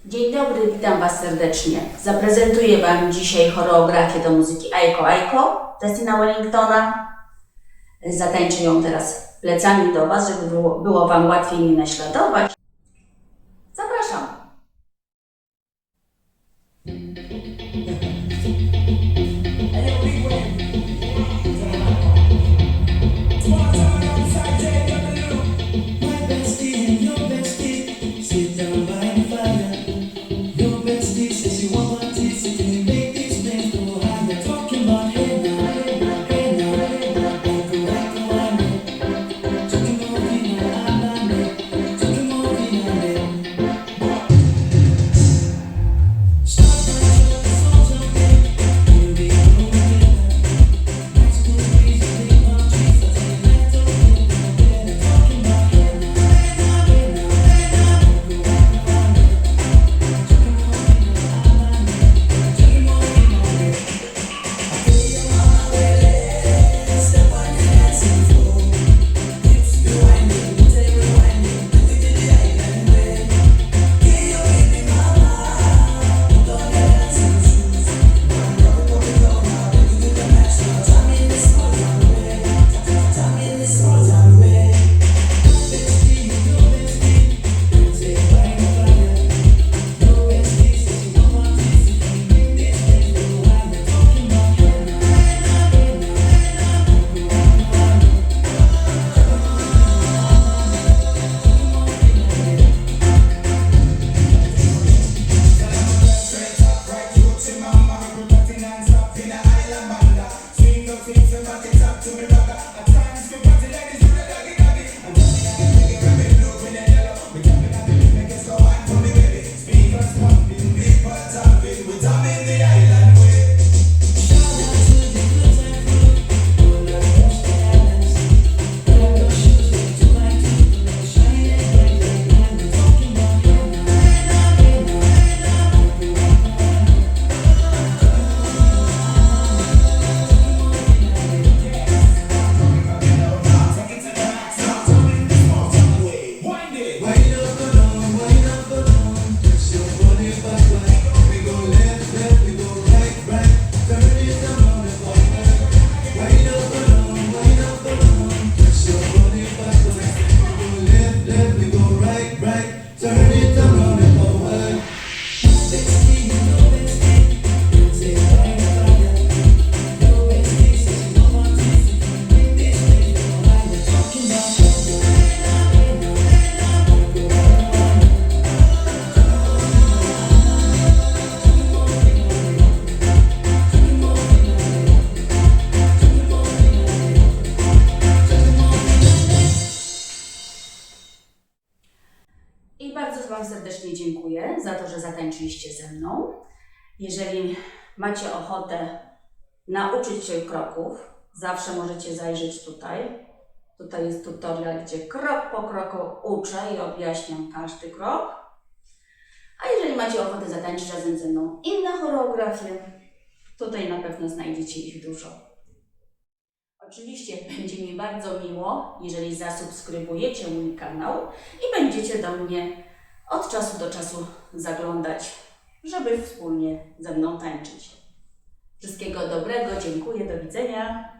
Dzień dobry, witam Was serdecznie. Zaprezentuję Wam dzisiaj choreografię do muzyki Aiko Aiko Justina Wellingtona. Zatańczę ją teraz plecami do Was, żeby było Wam łatwiej mnie naśladować. Zapraszam. I bardzo Wam serdecznie dziękuję za to, że zatańczyliście ze mną. Jeżeli macie ochotę nauczyć się kroków, zawsze możecie zajrzeć tutaj. Tutaj jest tutorial, gdzie krok po kroku uczę i objaśniam każdy krok. A jeżeli macie ochotę zatańczyć razem ze mną inne choreografie, tutaj na pewno znajdziecie ich dużo. Oczywiście będzie mi bardzo miło, jeżeli zasubskrybujecie mój kanał i będziecie do mnie od czasu do czasu zaglądać, żeby wspólnie ze mną tańczyć. Wszystkiego dobrego, dziękuję, do widzenia.